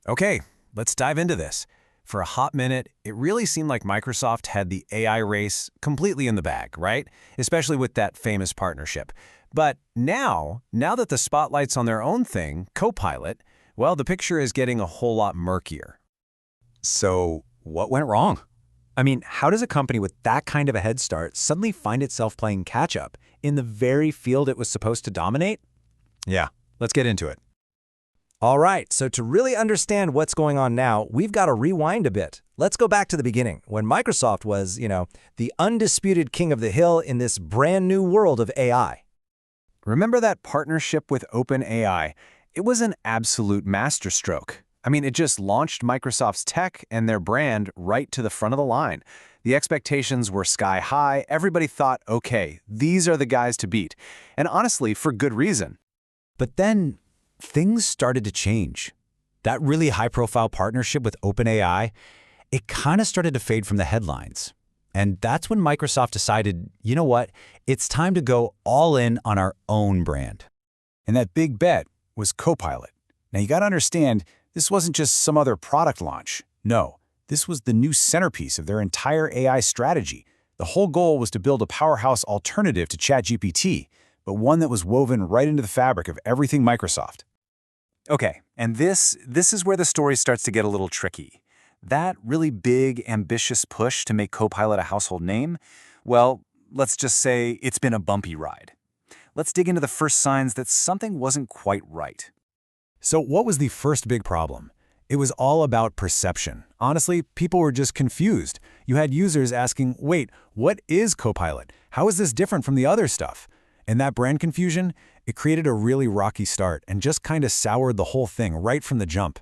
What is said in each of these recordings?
Okay, let's dive into this. For a hot minute, it really seemed like Microsoft had the AI race completely in the bag, right? Especially with that famous partnership. But now that the spotlight's on their own thing, Copilot, well, the picture is getting a whole lot murkier. So, what went wrong? I mean, how does a company with that kind of a head start suddenly find itself playing catch-up in the very field it was supposed to dominate? Yeah, let's get into it. All right, so to really understand what's going on now, we've got to rewind a bit. Let's go back to the beginning, when Microsoft was, the undisputed king of the hill in this brand new world of AI. Remember that partnership with OpenAI? It was an absolute masterstroke. I mean, it just launched Microsoft's tech and their brand right to the front of the line. The expectations were sky high. Everybody thought, okay, these are the guys to beat. And honestly, for good reason. But then things started to change. That really high-profile partnership with OpenAI, it kind of started to fade from the headlines. And that's when Microsoft decided, you know what, it's time to go all in on our own brand. And that big bet was Copilot. Now you got to understand, this wasn't just some other product launch. No, this was the new centerpiece of their entire AI strategy. The whole goal was to build a powerhouse alternative to ChatGPT, but one that was woven right into the fabric of everything Microsoft. Okay, and this is where the story starts to get a little tricky. That really big, ambitious push to make Copilot a household name, well, let's just say it's been a bumpy ride. Let's dig into the first signs that something wasn't quite right. So what was the first big problem? It was all about perception. Honestly, people were just confused. You had users asking, wait, what is Copilot? How is this different from the other stuff? And that brand confusion, it created a really rocky start and just kind of soured the whole thing right from the jump.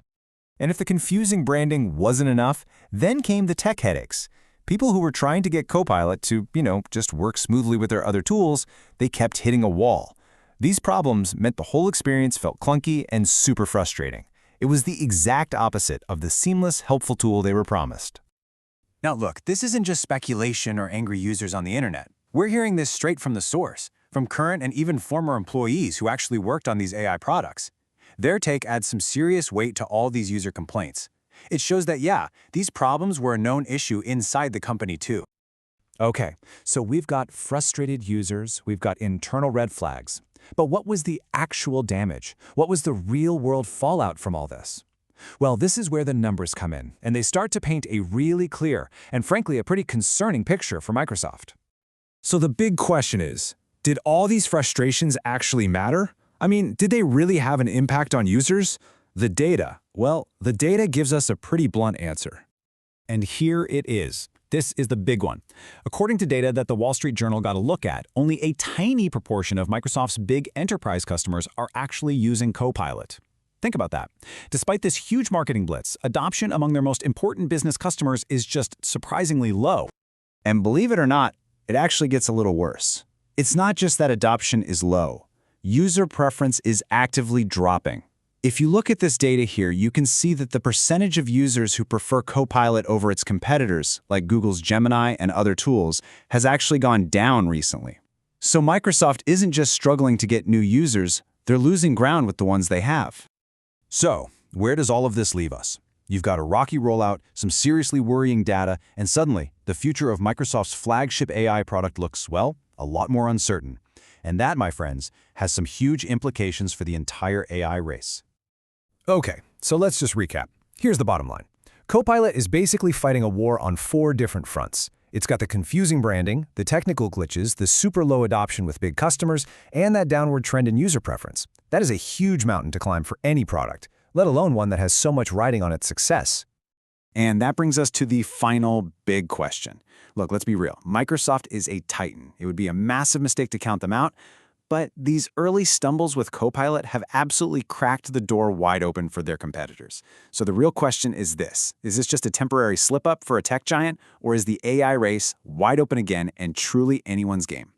And if the confusing branding wasn't enough, then came the tech headaches. People who were trying to get Copilot to, just work smoothly with their other tools, they kept hitting a wall. These problems meant the whole experience felt clunky and super frustrating. It was the exact opposite of the seamless, helpful tool they were promised. Now look, this isn't just speculation or angry users on the internet. We're hearing this straight from the source, from current and even former employees who actually worked on these AI products. Their take adds some serious weight to all these user complaints. It shows that, yeah, these problems were a known issue inside the company too. Okay, so we've got frustrated users, we've got internal red flags. But what was the actual damage? What was the real-world fallout from all this? Well, this is where the numbers come in, and they start to paint a really clear and frankly a pretty concerning picture for Microsoft. So the big question is, did all these frustrations actually matter? I mean, did they really have an impact on users? The data gives us a pretty blunt answer. And here it is. This is the big one. According to data that the Wall Street Journal got a look at, only a tiny proportion of Microsoft's big enterprise customers are actually using Copilot. Think about that. Despite this huge marketing blitz, adoption among their most important business customers is just surprisingly low. And believe it or not, it actually gets a little worse. It's not just that adoption is low. User preference is actively dropping. If you look at this data here, you can see that the percentage of users who prefer Copilot over its competitors, like Google's Gemini and other tools, has actually gone down recently. So Microsoft isn't just struggling to get new users, they're losing ground with the ones they have. So, where does all of this leave us? You've got a rocky rollout, some seriously worrying data, and suddenly, the future of Microsoft's flagship AI product looks, well, a lot more uncertain. And that, my friends, has some huge implications for the entire AI race. Okay, so let's just recap. Here's the bottom line. Copilot is basically fighting a war on 4 different fronts. It's got the confusing branding, the technical glitches, the super low adoption with big customers, and that downward trend in user preference. That is a huge mountain to climb for any product, let alone one that has so much riding on its success. And that brings us to the final big question. Look, let's be real. Microsoft is a titan. It would be a massive mistake to count them out, but these early stumbles with Copilot have absolutely cracked the door wide open for their competitors. So the real question is this. Is this just a temporary slip-up for a tech giant, or is the AI race wide open again and truly anyone's game?